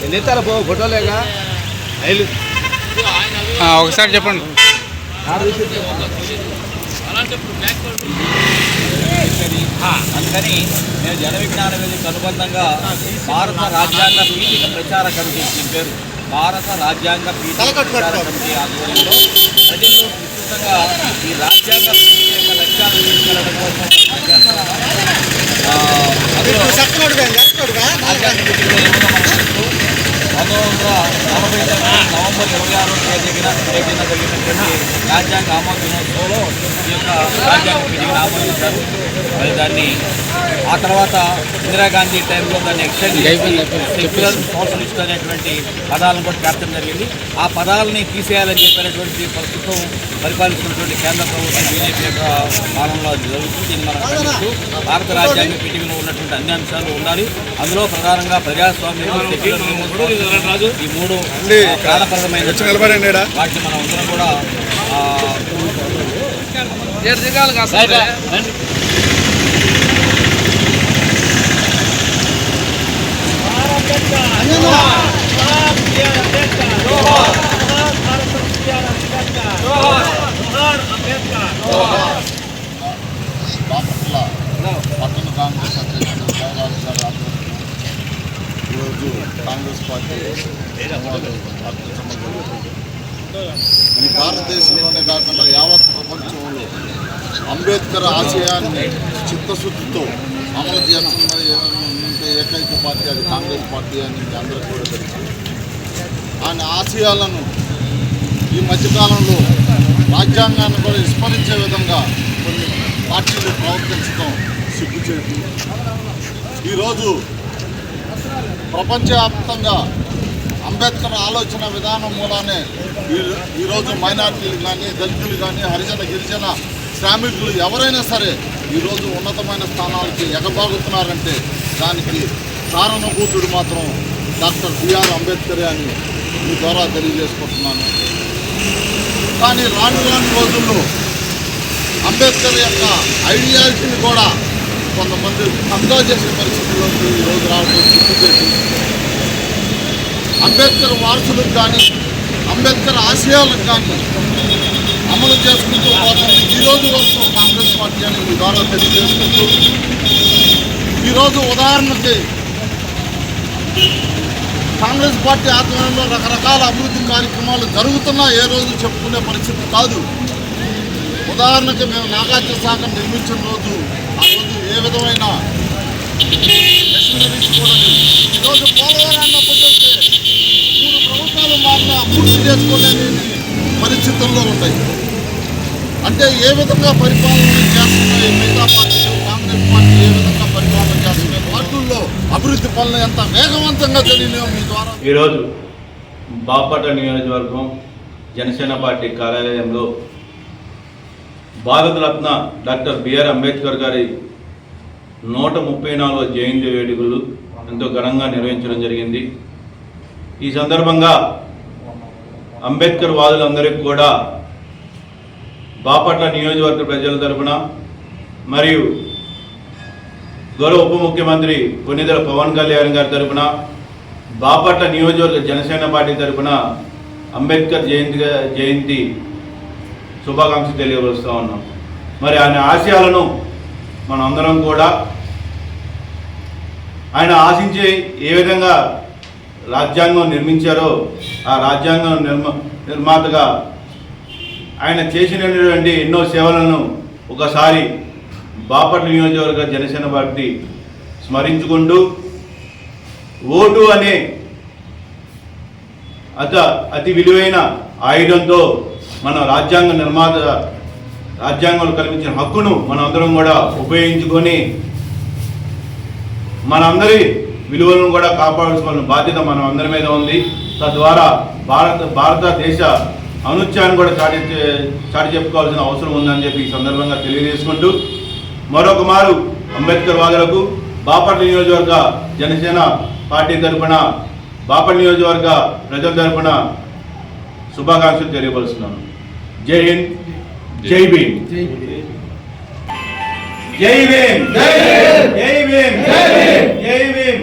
ఎన్నితారు ఫోటోలేగా ఒకసారి చెప్పండి. అందుకని మేము జన విజ్ఞాన వేదిక అనుబంధంగా భారత రాజ్యాంగ పీఠిక ప్రచార కమిటీ, దీని పేరు భారత రాజ్యాంగ పీఠిక ప్రచార కమిటీ ఆధ్వర్యంలో ప్రజల్లో విస్తృతంగా ఈ రాజ్యాంగ పీఠిక యొక్క లక్ష్యాలను తీసుకెళ్లడం కోసం రాజ్యాంగ పీఠికలో 1949 నవంబర్ 26వ తేదీన జరిగినటువంటి రాజ్యాంగ ఆమోద దినోత్సవంలో ఈ యొక్క రాజ్యాంగ పీఠికను ఆమోదించారు. మరి దాన్ని ఆ తర్వాత ఇందిరాగాంధీ టైంలో దాన్ని ఎక్స్టెండ్ సెక్యులర్ సోషలిస్ట్ అనేటువంటి పదాలను కూడా చేర్చడం జరిగింది. ఆ పదాలని తీసేయాలని చెప్పినటువంటి ప్రస్తుతం పరిపాలిస్తున్నటువంటి కేంద్ర ప్రభుత్వం బీజేపీ యొక్క పాలనలో అది జరుగుతుంది. దీన్ని మనం ఖండిస్తూ భారత రాజ్యాంగ పీఠికలో ఉన్నటువంటి అన్ని అంశాలు ఉండాలి. అందులో ప్రధానంగా ప్రజాస్వామ్యం, సెక్యులర్ ఈ మూడు ప్రాణప్రదమైన వాటిని మనం అందరం కూడా పట్టణ కాంగ్రెస్ అధ్యక్షుడు ఈరోజు కాంగ్రెస్ పార్టీ ఈ భారతదేశంలోనే కాకుండా యావత్ ప్రపంచంలో అంబేద్కర్ ఆశయాన్ని చిత్తశుద్ధితో అమలు చేస్తున్న ఏకైక పార్టీ అది కాంగ్రెస్ పార్టీ అని అందరికీ కూడా తెలుసు. ఆయన ఆశయాలను ఈ మధ్యకాలంలో రాజ్యాంగాన్ని కూడా విస్మరించే విధంగా కొన్ని పార్టీలు ప్రవర్తించడం సిగ్గుచేటు. ఈరోజు ప్రపంచవ్యాప్తంగా అంబేద్కర్ ఆలోచన విధానం మూలానే ఈరోజు మైనార్టీలు కానీ, దళితులు కానీ, హరిజన గిరిజన శ్రామికులు ఎవరైనా సరే ఈరోజు ఉన్నతమైన స్థానాలకి ఎగబాగుతున్నారంటే దానికి కారణభూతుడు మాత్రం డాక్టర్ బిఆర్ అంబేద్కరే అని మీ ద్వారా తెలియజేసుకుంటున్నాను. కానీ రాను రోజుల్లో అంబేద్కర్ యొక్క ఐడియాలజీని కూడా కొంతమంది హంగా చేసే పరిస్థితుల్లోకి ఈరోజు రావడం సిగ్గుచేటు. అంబేద్కర్ వారసులకు కానీ, అంబేద్కర్ ఆశయాలకు కానీ అమలు చేసుకుంటూ పోతుంది ఈరోజు వరకు కాంగ్రెస్ పార్టీ అని మీ ద్వారా తెలియజేసుకుంటూ, ఈరోజు ఉదాహరణకి కాంగ్రెస్ పార్టీ ఆధ్వర్యంలో రకరకాల అభివృద్ధి కార్యక్రమాలు జరుగుతున్నా ఏ రోజు చెప్పుకునే పరిస్థితి కాదు. ఉదాహరణకి మేము నాగార్జున సాగర్ నిర్మించిన రోజు ఆ రోజు ఏ విధమైన మెషినరీస్ కూడా ఈరోజు పోలవరాన్ని అప్పచెప్తే 3 ప్రభుత్వాలు మాత్రం పూర్తి చేసుకోలేని పరిస్థితుల్లో ఉంటాయి. అంటే ఏ విధంగా పరిపాలన చేస్తున్నాయి మిగతా పార్టీలు, కాంగ్రెస్ పార్టీ ఏ విధంగా పరిపాలన చేస్తున్నాయి, వాటిల్లో అభివృద్ధి పనులు ఎంత వేగవంతంగా జరిగినాయో మీ ద్వారా. ఈరోజు బాపట్ల నియోజకవర్గం జనసేన పార్టీ కార్యాలయంలో భారతరత్న డాక్టర్ బిఆర్ అంబేద్కర్ గారి 134వ జయంతి వేడుకలు ఎంతో ఘనంగా నిర్వహించడం జరిగింది. ఈ సందర్భంగా అంబేద్కర్ వాదులందరికీ కూడా బాపట్ల నియోజకవర్గ ప్రజల తరపున మరియు గౌరవ ఉప ముఖ్యమంత్రి కొన్నిదెల పవన్ కళ్యాణ్ గారి తరపున, బాపట్ల నియోజకవర్గ జనసేన పార్టీ తరపున అంబేద్కర్ జయంతి శుభాకాంక్షలు తెలియవస్తూ ఉన్నాం. మరి ఆయన ఆశయాలను మనం అందరం కూడా ఆయన ఆశించే ఏ విధంగా రాజ్యాంగం నిర్మించారో ఆ రాజ్యాంగం నిర్మాతగా ఆయన చేసినటువంటి ఎన్నో సేవలను ఒకసారి బాపట్ల నియోజకవర్గ జనసేన పార్టీ స్మరించుకుంటూ ఓటు అనే అతి విలువైన ఆయుధంతో మన రాజ్యాంగంలో కల్పించిన హక్కును మనం అందరం కూడా ఉపయోగించుకొని మనందరి విలువలను కూడా కాపాడాల్సిన బాధ్యత మనం అందరి మీద ఉంది. తద్వారా భారతదేశ ఔన్నత్యాన్ని కూడా చాటి చెప్పుకోవాల్సిన అవసరం ఉందని చెప్పి ఈ సందర్భంగా తెలియజేసుకుంటూ, మరొక మారు అంబేద్కర్ వాదులకు బాపట్ల నియోజకవర్గ జనసేన పార్టీ తరఫున, బాపట్ల నియోజకవర్గ ప్రజల తరఫున శుభాకాంక్షలు తెలియపరుస్తున్నాను. జై హింద్, జై భీమ్. జై భీమ్, జై భీమ్, జై భీమ్, జై భీమ్. టీం